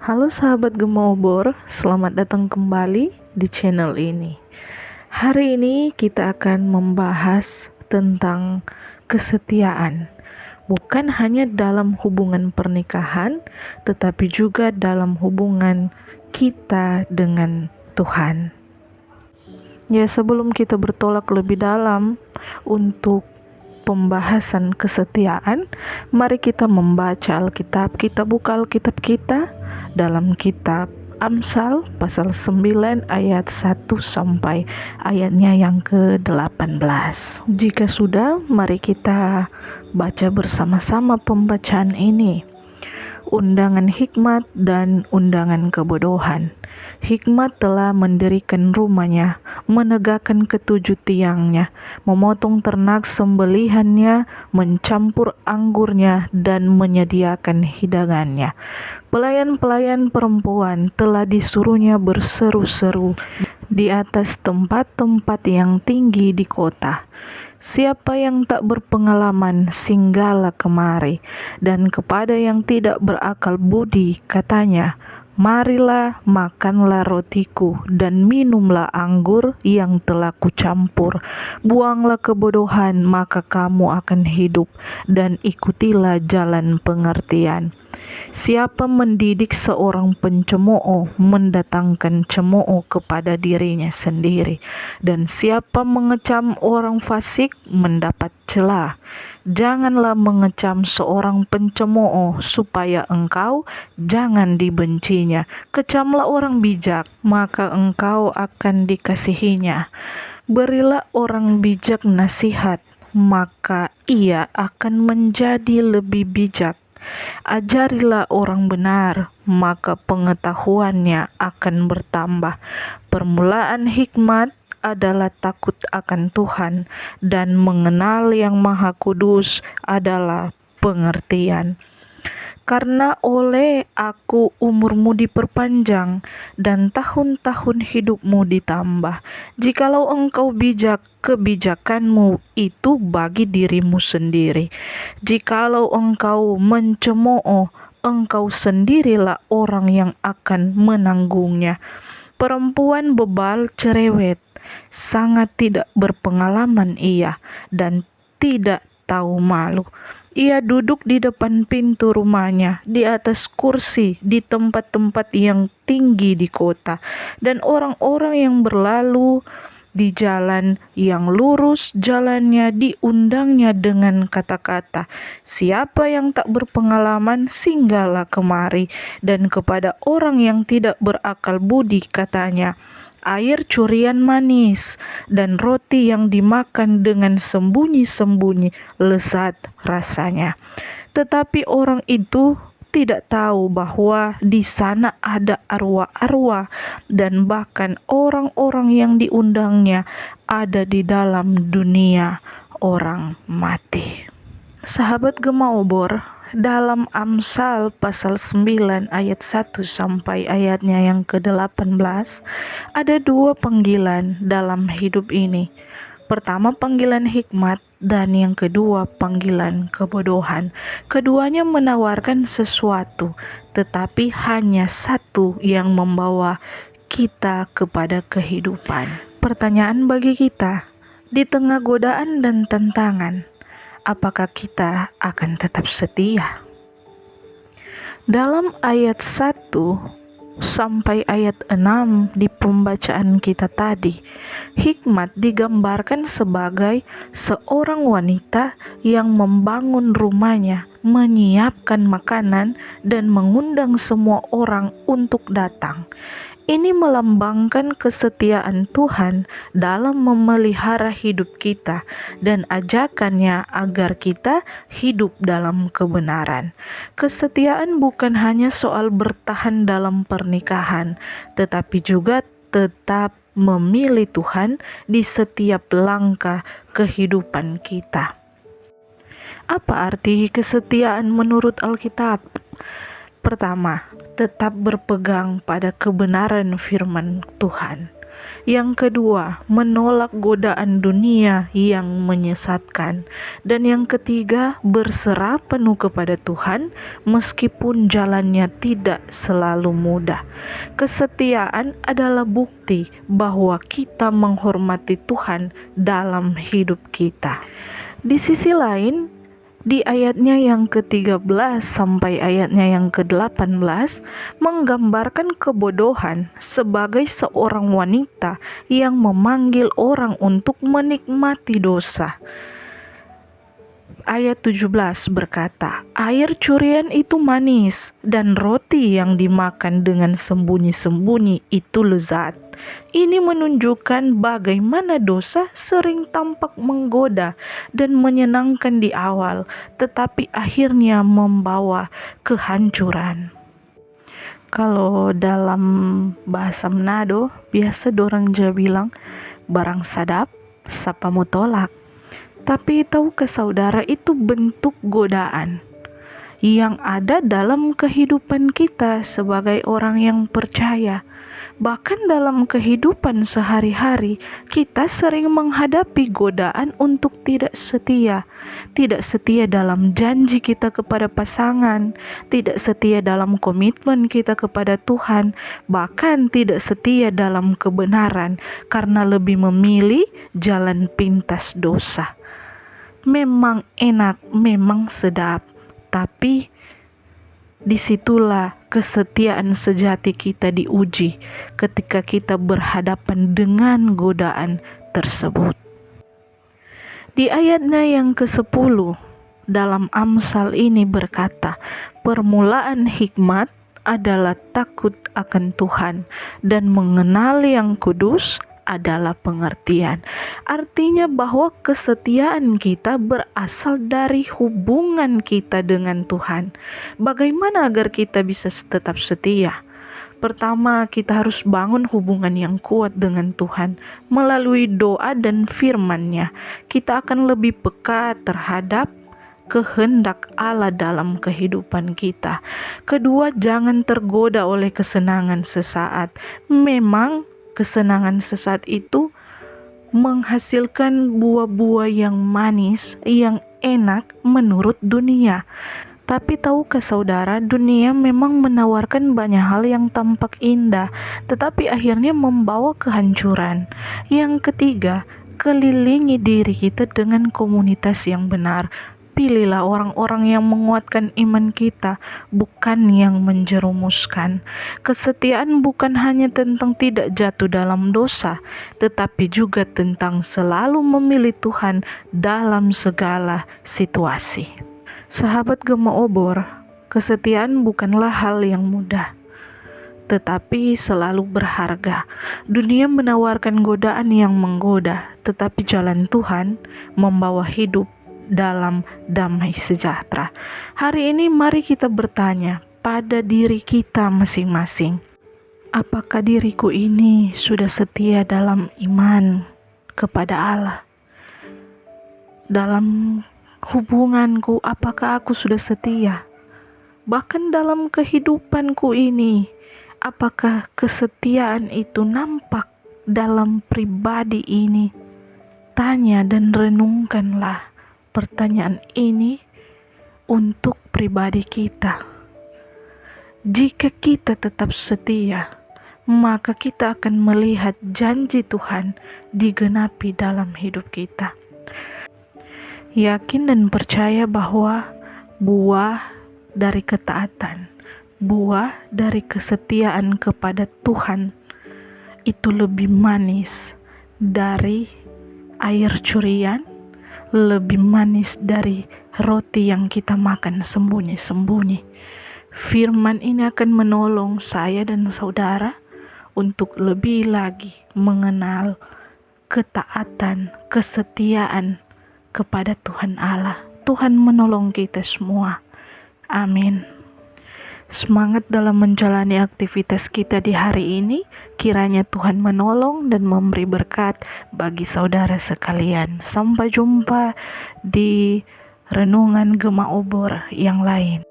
Halo sahabat Gema Obor, selamat datang kembali di channel ini. Hari ini kita akan membahas tentang kesetiaan. Bukan hanya dalam hubungan pernikahan, tetapi juga dalam hubungan kita dengan Tuhan. Ya, sebelum kita bertolak lebih dalam untuk pembahasan kesetiaan, mari kita membaca Alkitab. Kita buka Alkitab kita dalam kitab Amsal pasal 9 ayat 1 sampai ayatnya yang ke-18. Jika sudah, mari kita baca bersama-sama pembacaan ini. Undangan hikmat dan undangan kebodohan. Hikmat telah mendirikan rumahnya, menegakkan ketujuh tiangnya, memotong ternak sembelihannya, mencampur anggurnya, dan menyediakan hidangannya. Pelayan-pelayan perempuan telah disuruhnya berseru-seru di atas tempat-tempat yang tinggi di kota. Siapa yang tak berpengalaman, singgahlah kemari. Dan kepada yang tidak berakal budi, katanya, marilah makanlah rotiku dan minumlah anggur yang telah kucampur. Buanglah kebodohan, maka kamu akan hidup, dan ikutilah jalan pengertian. Siapa mendidik seorang pencemooh mendatangkan cemooh kepada dirinya sendiri, dan siapa mengecam orang fasik mendapat celah. Janganlah mengecam seorang pencemooh supaya engkau jangan dibencinya. Kecamlah orang bijak, maka engkau akan dikasihinya. Berilah orang bijak nasihat, maka ia akan menjadi lebih bijak. Ajarilah orang benar, maka pengetahuannya akan bertambah. Permulaan hikmat adalah takut akan Tuhan, dan mengenal Yang Maha Kudus adalah pengertian. Karena oleh aku umurmu diperpanjang, dan tahun-tahun hidupmu ditambah. Jikalau engkau bijak, kebijakanmu itu bagi dirimu sendiri. Jikalau engkau mencemooh, engkau sendirilah orang yang akan menanggungnya. Perempuan bebal cerewet, sangat tidak berpengalaman ia, dan tidak tahu malu. Ia duduk di depan pintu rumahnya, di atas kursi, di tempat-tempat yang tinggi di kota, dan orang-orang yang berlalu di jalan yang lurus jalannya diundangnya dengan kata-kata, siapa yang tak berpengalaman singgahlah kemari. Dan kepada orang yang tidak berakal budi katanya, air curian manis dan roti yang dimakan dengan sembunyi-sembunyi lezat rasanya. Tetapi orang itu tidak tahu bahwa di sana ada arwah-arwah, dan bahkan orang-orang yang diundangnya ada di dalam dunia orang mati. Sahabat Gema Obor, dalam Amsal pasal 9 ayat 1 sampai ayatnya yang ke-18, ada dua panggilan dalam hidup ini. Pertama panggilan hikmat, dan yang kedua panggilan kebodohan. Keduanya menawarkan sesuatu, tetapi hanya satu yang membawa kita kepada kehidupan. Pertanyaan bagi kita, di tengah godaan dan tantangan, apakah kita akan tetap setia? Dalam ayat 1 sampai ayat 6 di pembacaan kita tadi, hikmat digambarkan sebagai seorang wanita yang membangun rumahnya, menyiapkan makanan, dan mengundang semua orang untuk datang. Ini melambangkan kesetiaan Tuhan dalam memelihara hidup kita dan ajakannya agar kita hidup dalam kebenaran. Kesetiaan bukan hanya soal bertahan dalam pernikahan, tetapi juga tetap memilih Tuhan di setiap langkah kehidupan kita. Apa arti kesetiaan menurut Alkitab? Pertama, tetap berpegang pada kebenaran firman Tuhan. Yang kedua, menolak godaan dunia yang menyesatkan. Dan yang ketiga, berserah penuh kepada Tuhan meskipun jalannya tidak selalu mudah. Kesetiaan adalah bukti bahwa kita menghormati Tuhan dalam hidup kita. Di sisi lain, di ayatnya yang ke-13 sampai ayatnya yang ke-18 menggambarkan kebodohan sebagai seorang wanita yang memanggil orang untuk menikmati dosa. Ayat 17 berkata, air curian itu manis dan roti yang dimakan dengan sembunyi-sembunyi itu lezat. Ini menunjukkan bagaimana dosa sering tampak menggoda dan menyenangkan di awal, tetapi akhirnya membawa kehancuran. Kalau dalam bahasa Manado, biasa dorang bilang, barang sadap, sapa mo tolak. Tapi tahukah saudara, itu bentuk godaan yang ada dalam kehidupan kita sebagai orang yang percaya. Bahkan dalam kehidupan sehari-hari, kita sering menghadapi godaan untuk tidak setia. Tidak setia dalam janji kita kepada pasangan, tidak setia dalam komitmen kita kepada Tuhan, bahkan tidak setia dalam kebenaran karena lebih memilih jalan pintas dosa. Memang enak, memang sedap, tapi disitulah kesetiaan sejati kita diuji ketika kita berhadapan dengan godaan tersebut. Di ayatnya yang ke-10 dalam Amsal ini berkata, permulaan hikmat adalah takut akan Tuhan dan mengenal yang kudus adalah pengertian. Artinya bahwa kesetiaan kita berasal dari hubungan kita dengan Tuhan. Bagaimana agar kita bisa tetap setia? Pertama, kita harus bangun hubungan yang kuat dengan Tuhan. Melalui doa dan firman-Nya, kita akan lebih peka terhadap kehendak Allah dalam kehidupan kita. Kedua, jangan tergoda oleh kesenangan sesaat. Memang kesenangan sesaat itu menghasilkan buah-buah yang manis, yang enak menurut dunia. Tapi tahukah saudara, dunia memang menawarkan banyak hal yang tampak indah, tetapi akhirnya membawa kehancuran. Yang ketiga, kelilingi diri kita dengan komunitas yang benar. Pilihlah orang-orang yang menguatkan iman kita, bukan yang menjerumuskan. Kesetiaan bukan hanya tentang tidak jatuh dalam dosa, tetapi juga tentang selalu memilih Tuhan dalam segala situasi. Sahabat Gema Obor, kesetiaan bukanlah hal yang mudah, tetapi selalu berharga. Dunia menawarkan godaan yang menggoda, tetapi jalan Tuhan membawa hidup dalam damai sejahtera. Hari ini mari kita bertanya pada diri kita masing-masing. Apakah diriku ini sudah setia dalam iman kepada Allah? Dalam hubunganku, apakah aku sudah setia? Bahkan dalam kehidupanku ini, apakah kesetiaan itu nampak dalam pribadi ini? Tanya dan renungkanlah pertanyaan ini untuk pribadi kita. Jika kita tetap setia, maka kita akan melihat janji Tuhan digenapi dalam hidup kita. Yakin dan percaya bahwa buah dari ketaatan, buah dari kesetiaan kepada Tuhan itu lebih manis dari air curian, lebih manis dari roti yang kita makan sembunyi-sembunyi. Firman ini akan menolong saya dan saudara untuk lebih lagi mengenal ketaatan, kesetiaan kepada Tuhan Allah. Tuhan menolong kita semua. Amin. Semangat dalam menjalani aktivitas kita di hari ini. Kiranya Tuhan menolong dan memberi berkat bagi saudara sekalian. Sampai jumpa di renungan Gema Obor yang lain.